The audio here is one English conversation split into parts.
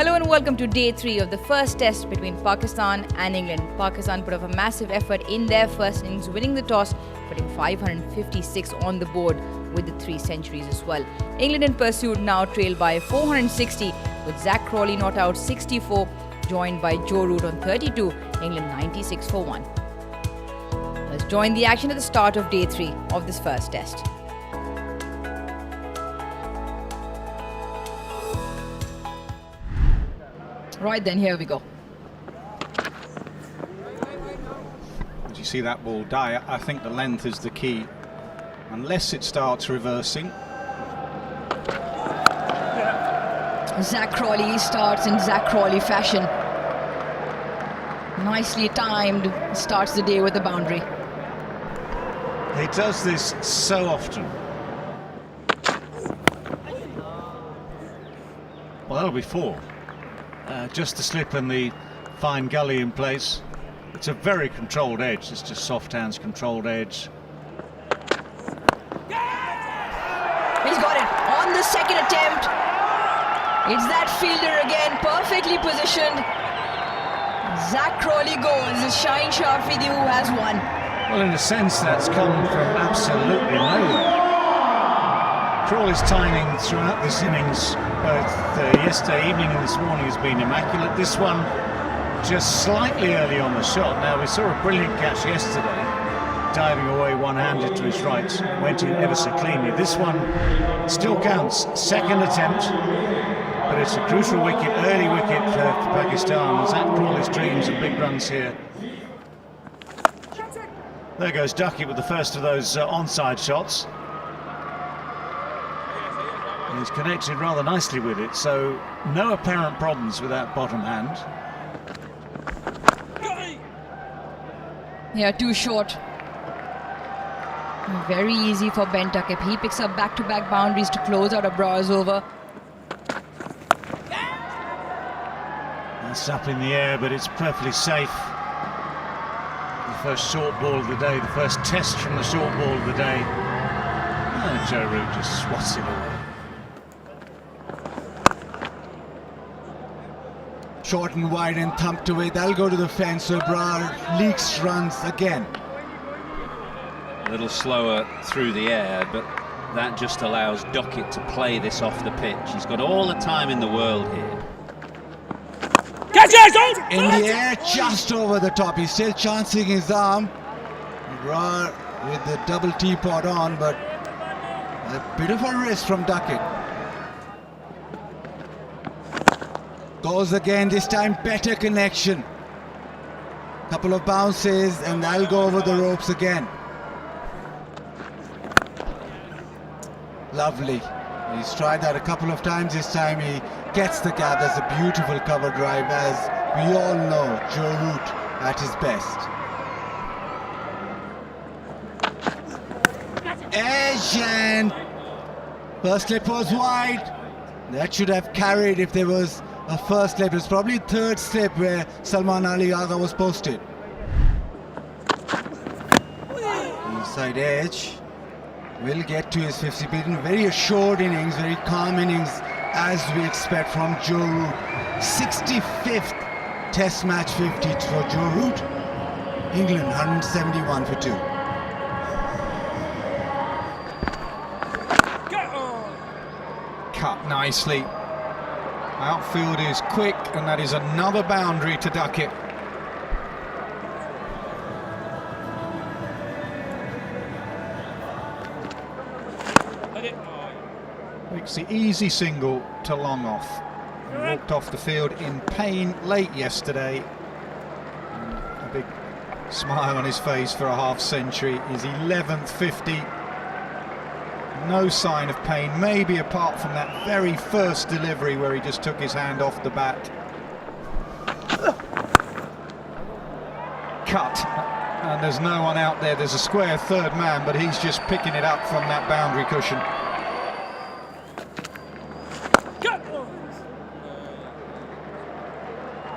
Hello and welcome to day 3 of the first test between Pakistan and England. Pakistan put up a massive effort in their first innings, winning the toss, putting 556 on the board with the 3 centuries as well. England in pursuit now trail by 460 with Zach Crawley not out 64, joined by Joe Root on 32, England 96 for 1. Let's join the action at the start of day 3 of this first test. Right then, here we go. Did you see that ball die? I think the length is the key. Unless it starts reversing. Zach Crawley starts in Zach Crawley fashion. Nicely timed, starts the day with a boundary. He does this so often. Well, that'll be 4. Just the slip and the fine gully in place. It's a very controlled edge. It's just soft hands, controlled edge. He's got it on the second attempt. It's that fielder again, perfectly positioned. Zach Crawley goes. Shan who has won. Well, in a sense, that's come from absolutely nowhere. Crawley's timing throughout this innings, both yesterday evening and this morning, has been immaculate. This one just slightly early on the shot. Now, we saw a brilliant catch yesterday, diving away one-handed to his right, went in ever so cleanly. This one still counts, second attempt, but it's a crucial wicket, early wicket for Pakistan. Zach Crawley's dreams of big runs here. There goes Duckett with the first of those onside shots. He's connected rather nicely with it, so no apparent problems with that bottom hand. Yeah, too short. Very easy for Ben Duckett. He picks up back-to-back boundaries to close out a Brawler's over. That's up in the air, but it's perfectly safe. The first short ball of the day, the first test from the short ball of the day. And Joe Root just swats it away. Short and wide and thumped away. That'll go to the fence, so Brar leaks runs again. A little slower through the air, but that just allows Duckett to play this off the pitch. He's got all the time in the world here. In the air, just over the top. He's still chancing his arm. Brar with the double teapot on, but a bit of a risk from Duckett. Goes again, this time better connection. Couple of bounces and that'll go over the ropes again. Lovely. He's tried that a couple of times. This time he gets the gap. That's a beautiful cover drive, as we all know Joe Root at his best. Edge, and first slip was wide. That should have carried if there was a first slip. It's probably third slip where Salman Ali Agha was posted. Inside edge. Will get to his 50. Been very assured innings, very calm innings, as we expect from Joe Root. 65th Test match 50 for Joe Root. England 171 for 2. Cut nicely. Outfield is quick, and that is another boundary to Duckett. Makes the easy single to long off. He walked off the field in pain late yesterday. And a big smile on his face for a half century. His 11th 50. No sign of pain, maybe apart from that very first delivery where he just took his hand off the bat. Cut, and there's no one out there. There's a square third man, but he's just picking it up from that boundary cushion.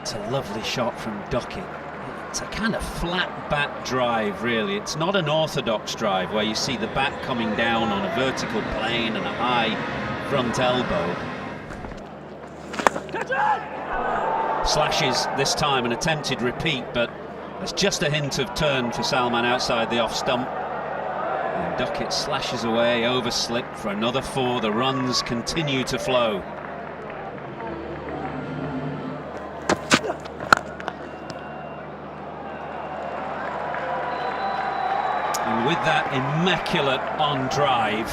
It's a lovely shot from Duckett. It's a kind of flat bat drive, really. It's not an orthodox drive where you see the bat coming down on a vertical plane and a high front elbow. Slashes this time, an attempted repeat, but there's just a hint of turn for Salman outside the off stump. And Duckett slashes away, overslip for another 4. The runs continue to flow. And with that immaculate on drive,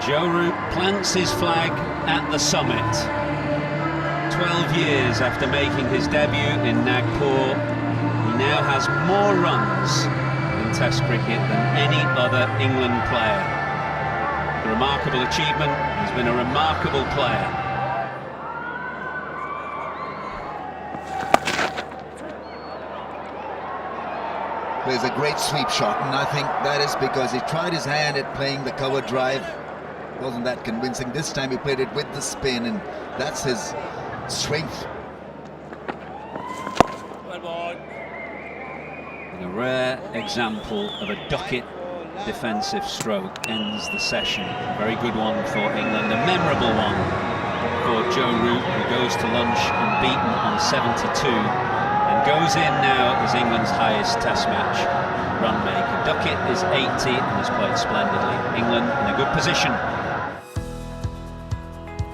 Joe Root plants his flag at the summit. 12 years after making his debut in Nagpur, he now has more runs in Test cricket than any other England player. A remarkable achievement. He's been a remarkable player. Plays a great sweep shot, and I think that is because he tried his hand at playing the cover drive. Wasn't that convincing. This time he played it with the spin, and that's his strength. And a rare example of a Duckett defensive stroke ends the session. A very good one for England, a memorable one for Joe Root, who goes to lunch unbeaten on 72 and goes in now as England's highest Test match run maker. Duckett is 80 and has played splendidly. England in a good position.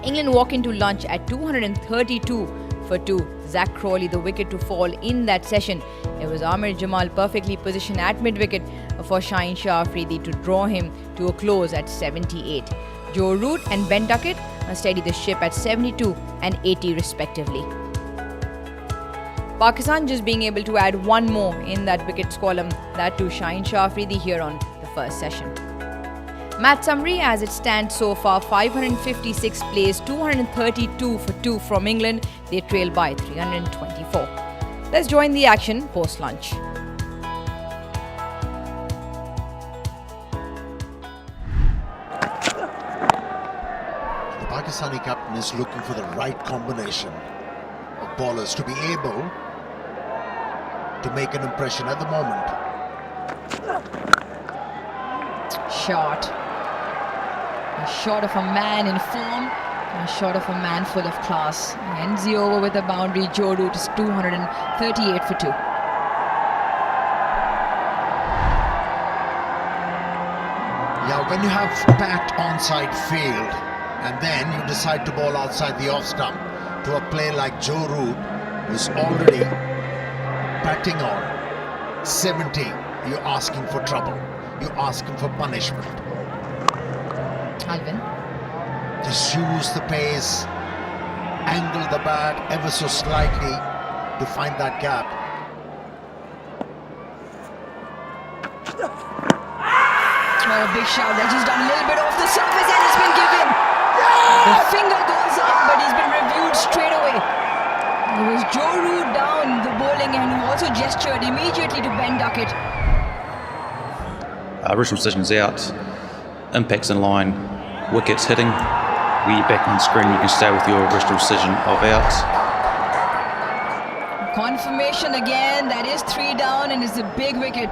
England walk into lunch at 232 for 2. Zach Crawley, the wicket to fall in that session. It was Amir Jamal perfectly positioned at mid-wicket for Shan to draw him to a close at 78. Joe Root and Ben Duckett steady the ship at 72 and 80 respectively. Pakistan just being able to add one more in that wickets column, that to Shan here on the first session. Match summary as it stands so far: 556 plays, 232 for 2 from England. They trail by 324. Let's join the action post-lunch. The Pakistani captain is looking for the right combination of bowlers to be able to make an impression at the moment. Shot. A shot of a man in form, a shot of a man full of class. Ends the over with a boundary. Joe Root is 238 for 2. Yeah, when you have pat onside field and then you decide to bowl outside the off stump to a player like Joe Root, who's already batting on 70, you're asking for trouble. You're asking for punishment. Alvin. Just use the pace, angle the bat ever so slightly to find that gap. Oh, big shout. That's just done a little bit off the surface and it's been given. The finger goes up, but he's been reviewed straight away. It was Joe Root down the bowling end, who also gestured immediately to Ben Duckett. Original decision's out. Impacts in line. Wickets hitting. When you're back on screen, you can stay with your original decision of out. Confirmation again. That is 3 down and it's a big wicket.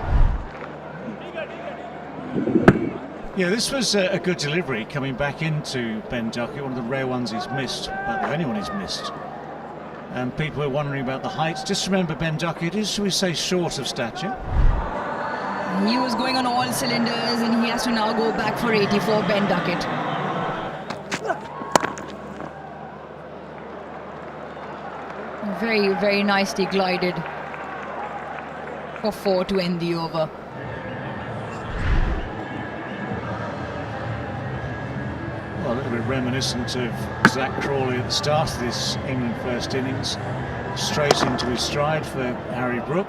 Yeah, this was a good delivery coming back into Ben Duckett, one of the rare ones he's missed, about the only one he's missed. And people are wondering about the heights. Just remember, Ben Duckett is, shall we say, short of stature. He was going on all cylinders and he has to now go back for 84, Ben Duckett. Very, very nicely glided for 4 to end the over. Well, a little bit reminiscent of Zach Crawley at the start of this England first innings. Straight into his stride for Harry Brook.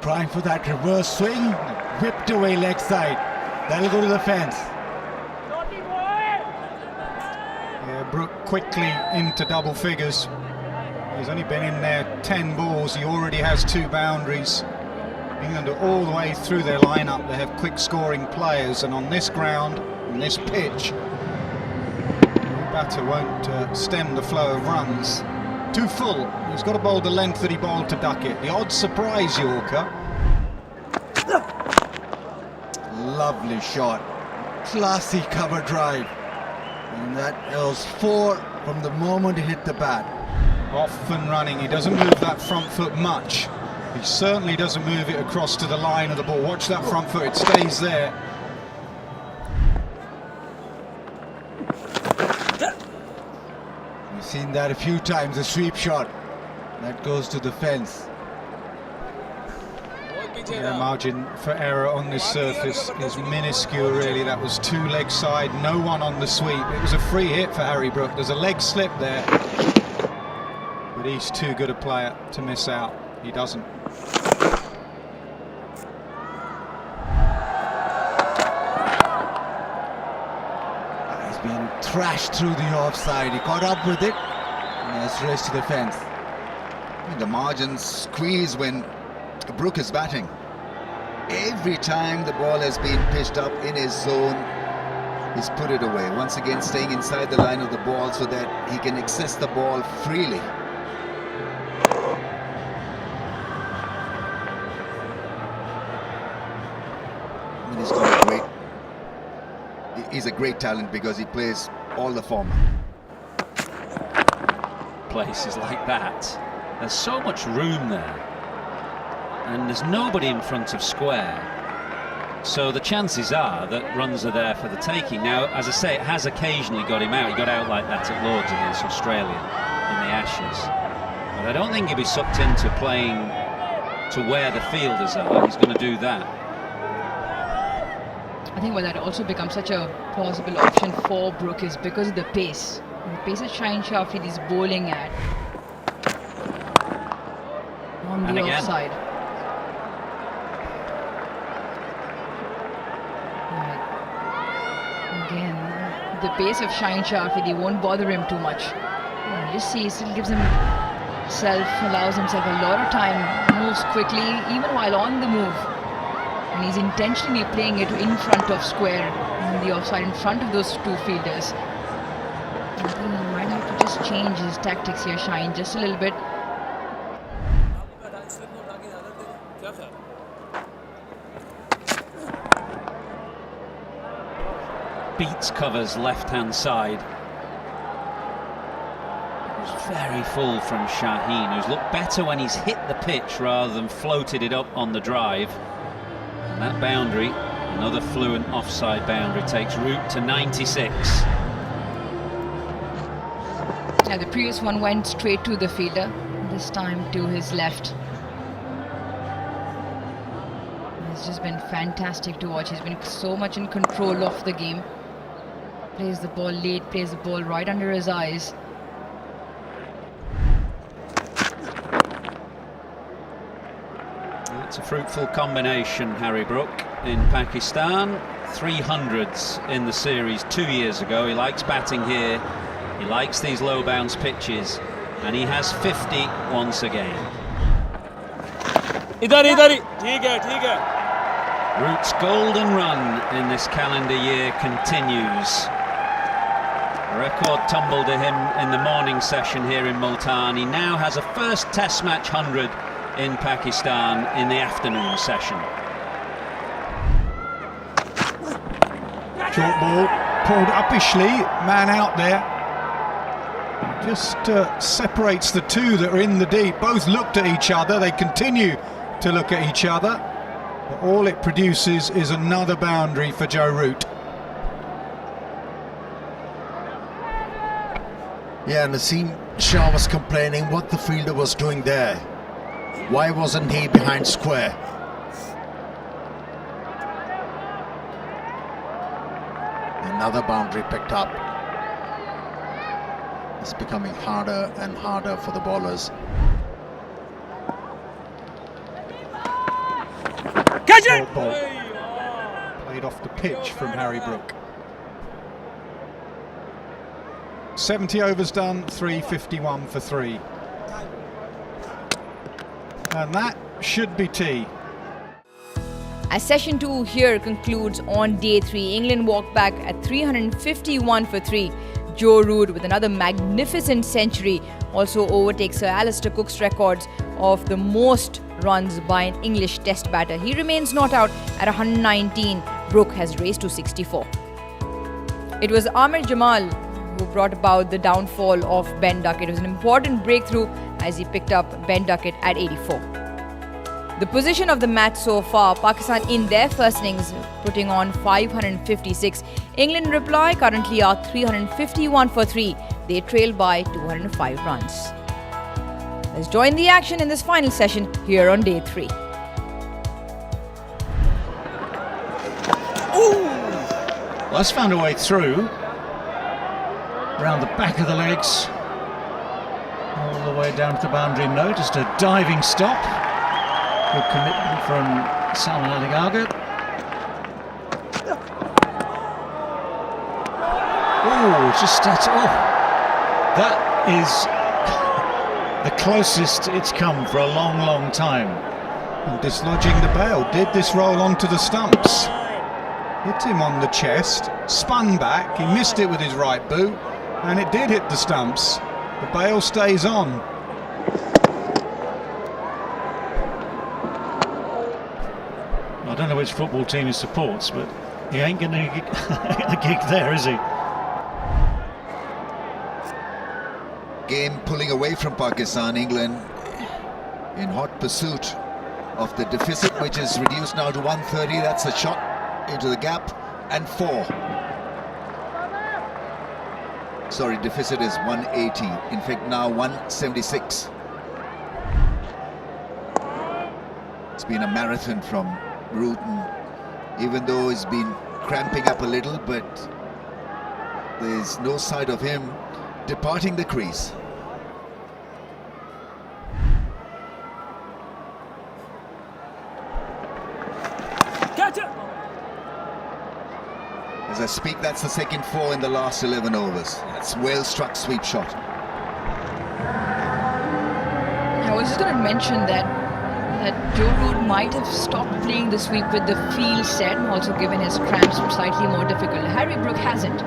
Trying for that reverse swing, whipped away leg side. That'll go to the fence. Yeah, Brook quickly into double figures. He's only been in there 10 balls. He already has 2 boundaries. England are all the way through their lineup. They have quick scoring players, and on this ground, on this pitch, the batter won't stem the flow of runs. Too full. He's got to bowl the length that he bowled to Duckett. The odd surprise Yorker. Lovely shot. Classy cover drive. And that was 4 from the moment he hit the bat. Off and running. He doesn't move that front foot much. He certainly doesn't move it across to the line of the ball. Watch that front foot, it stays there. We've seen that a few times, a sweep shot that goes to the fence. The margin for error on this surface is minuscule, really. That was 2 leg side, no one on the sweep. It was a free hit for Harry Brook. There's a leg slip there, but he's too good a player to miss out. He doesn't. He's been thrashed through the offside. He caught up with it and has raced to the fence. The margins squeeze when Brook is batting. Every time the ball has been pitched up in his zone, he's put it away. Once again, staying inside the line of the ball so that he can access the ball freely. And he's a great talent because he plays all the format. Places like that, there's so much room there. And there's nobody in front of square, so the chances are that runs are there for the taking. Now, as I say, it has occasionally got him out. He got out like that at Lord's against Australia in the Ashes, but I don't think he'll be sucked into playing to where the fielders are. He's going to do that. I think that also becomes such a plausible option for Brook is because of the pace. The pace that Shan is bowling at on the offside. Again, the pace of Shan Shafidi won't bother him too much. Just see, he still allows himself a lot of time, moves quickly, even while on the move. And he's intentionally playing it in front of square, on the offside, in front of those 2 fielders. I think he might have to just change his tactics here, Shan, just a little bit. Beats covers left-hand side. It was very full from Shaheen, who's looked better when he's hit the pitch rather than floated it up on the drive. And that boundary, another fluent offside boundary, takes route to 96. Yeah, the previous one went straight to the fielder, this time to his left. It's just been fantastic to watch. He's been so much in control of the game. Plays the ball late, plays the ball right under his eyes. It's a fruitful combination, Harry Brook, in Pakistan. 300s in the series 2 years ago. He likes batting here. He likes these low bounce pitches. And he has 50 once again. Root's golden run in this calendar year continues. A record tumble to him in the morning session here in Multan. He now has a first Test match 100 in Pakistan in the afternoon session. Short ball, pulled uppishly, man out there. Just separates the 2 that are in the deep. Both looked at each other, they continue to look at each other. But all it produces is another boundary for Joe Root. Yeah, Naseem Shah was complaining what the fielder was doing there. Why wasn't he behind square? Another boundary picked up. It's becoming harder and harder for the bowlers. Short ball. Played off the pitch from Harry Brook. 70 overs done, 351 for 3. And that should be tea. As session 2 here concludes on day 3, England walk back at 351 for 3. Joe Root with another magnificent century also overtakes Sir Alistair Cook's records of the most runs by an English test batter. He remains not out at 119. Brook has raced to 64. It was Amir Jamal who brought about the downfall of Ben Duckett. It was an important breakthrough as he picked up Ben Duckett at 84. The position of the match so far, Pakistan in their first innings putting on 556. England in reply currently are 351 for 3. They trail by 205 runs. Let's join the action in this final session here on day 3. Well, that's found a way through. Around the back of the legs. All the way down to the boundary. No, just a diving stop. Good commitment from Salman Ali Gaga. Oh, just that. Oh, that is the closest it's come for a long, long time. And dislodging the bail. Did this roll onto the stumps? Hit him on the chest, spun back, he missed it with his right boot, and it did hit the stumps. The bail stays on. I don't know which football team he supports, but he ain't going to get a gig there, is he? Game pulling away from Pakistan. England in hot pursuit of the deficit, which is reduced now to 130. That's a shot into the gap, and 4. Sorry, deficit is 180. In fact, now 176. It's been a marathon from Rutan, even though he's been cramping up a little, but there's no sight of him departing the crease. As I speak, that's the second 4 in the last 11 overs. That's well-struck sweep shot. I was just going to mention that Joe Root might have stopped playing the sweep with the field set, also given his cramps were slightly more difficult. Harry Brook hasn't.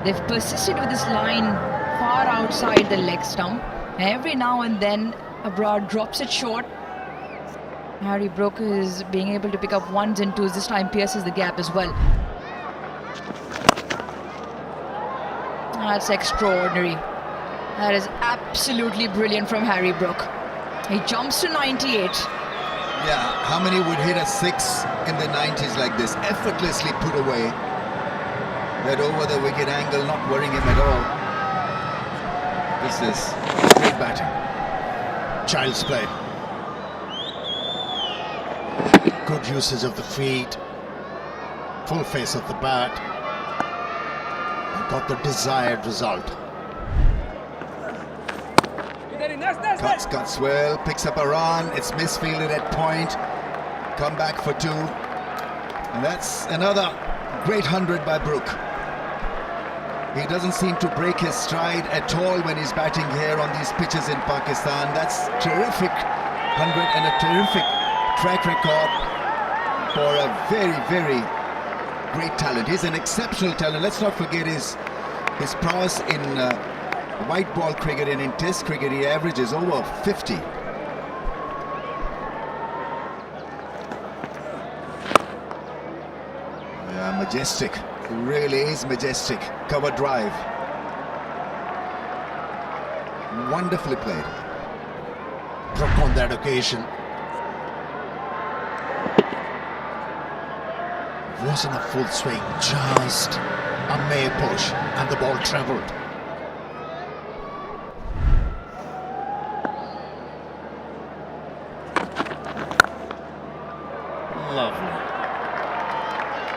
They've persisted with this line far outside the leg stump. Every now and then, Abrar drops it short. Harry Brook is being able to pick up 1s and 2s. This time pierces the gap as well. That's extraordinary. That is absolutely brilliant from Harry Brook. He jumps to 98. Yeah, how many would hit a 6 in the 90s like this? Effortlessly put away. That over the wicket angle, not worrying him at all. This is great batting. Child's play. Good usage of the feet. Full face of the bat. And got the desired result. Cuts well, picks up a run. It's misfielded at point. Come back for 2. And that's another great 100 by Brook. He doesn't seem to break his stride at all when he's batting here on these pitches in Pakistan. That's terrific 100 and a terrific track record for a very, very great talent. He's an exceptional talent. Let's not forget his prowess in white ball cricket, and in test cricket he averages over 50. Yeah, majestic. It really is majestic. Cover drive. Wonderfully played. Brook on that occasion wasn't a full swing, just a mere push, and the ball travelled. Lovely.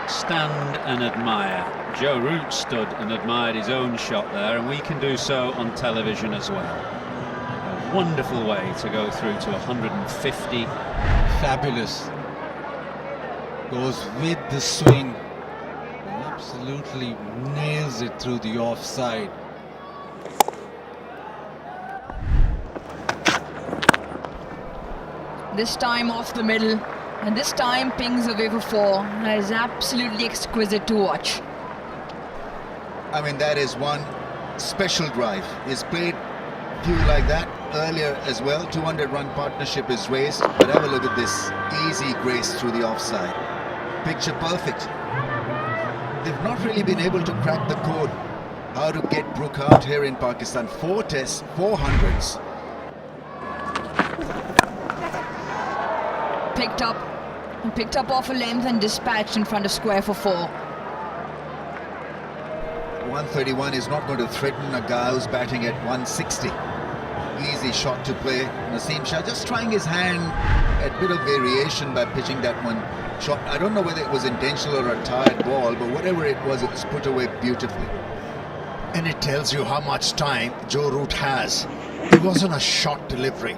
Stand and admire. Joe Root stood and admired his own shot there, and we can do so on television as well. A wonderful way to go through to 150. Fabulous. Goes with the swing. Absolutely nails it through the offside. This time off the middle, and this time pings away for 4. That is absolutely exquisite to watch. I mean, that is one special drive. He's played few like that earlier as well. 200-run partnership is raised, but have a look at this easy grace through the offside. Picture perfect. They've They've not really been able to crack the code how to get Brook out here in Pakistan. 4 tests, 400s. Picked up off a length and dispatched in front of square for 4. 131 is not going to threaten a guy who's batting at 160. Easy shot to play. Naseem Shah just trying his hand at a bit of variation by pitching that one shot. I don't know whether it was intentional or a tired ball, but whatever it was put away beautifully. And it tells you how much time Joe Root has. It wasn't a short delivery.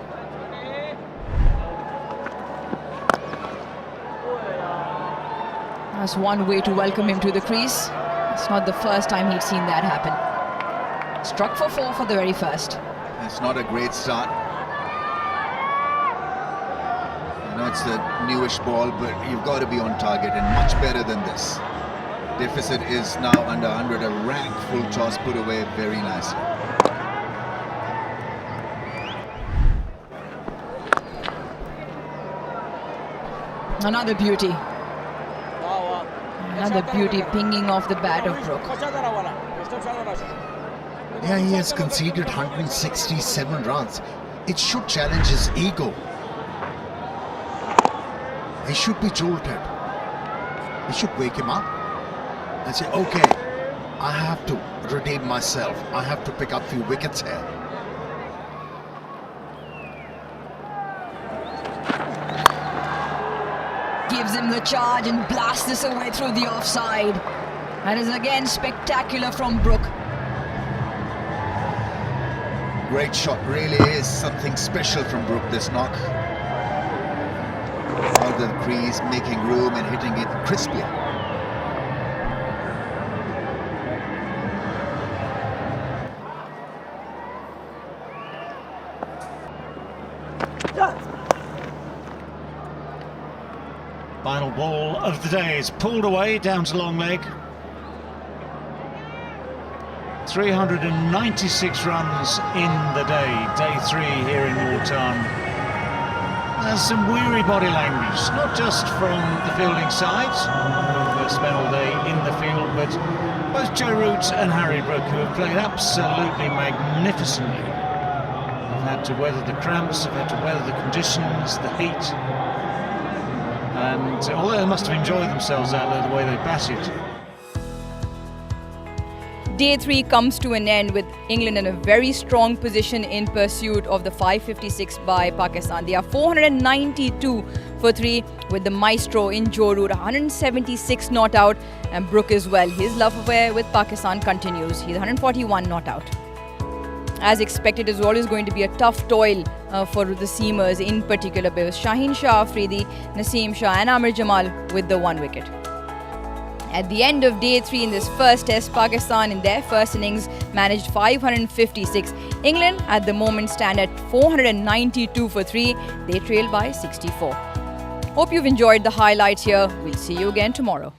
That's one way to welcome him to the crease. It's not the first time he'd seen that happen. Struck for 4 for the very first. It's not a great start. I know it's a newish ball, but you've got to be on target and much better than this. Deficit is now under 100. A rank full toss put away very nicely. Another beauty. Another beauty pinging off the bat of Brook. Yeah, he has conceded 167 runs. It should challenge his ego. He should be jolted. He should wake him up and say, okay, I have to redeem myself. I have to pick up a few wickets here. Gives him the charge and blasts this away through the offside. That is again spectacular from Brook. Great shot, really is something special from Brook, this knock. Out of the crease, making room and hitting it crisply. Final ball of the day is pulled away down to long leg. 396 runs in the day 3 here in Multan. There's some weary body language, not just from the fielding side, who have spent all day in the field, but both Joe Root and Harry Brook, who have played absolutely magnificently. Have had to weather the cramps, have had to weather the conditions, the heat. And although they must have enjoyed themselves out there the way they batted. Day 3 comes to an end with England in a very strong position in pursuit of the 556 by Pakistan. They are 492 for 3 with the maestro in Joe Root, 176 not out, and Brook as well. His love affair with Pakistan continues. He's 141 not out. As expected, it is always going to be a tough toil for the seamers in particular, because Shaheen Shah Afridi, Naseem Shah and Amir Jamal with the 1 wicket. At the end of day 3 in this first test, Pakistan in their first innings managed 556. England at the moment stand at 492 for 3. They trail by 64. Hope you've enjoyed the highlights here. We'll see you again tomorrow.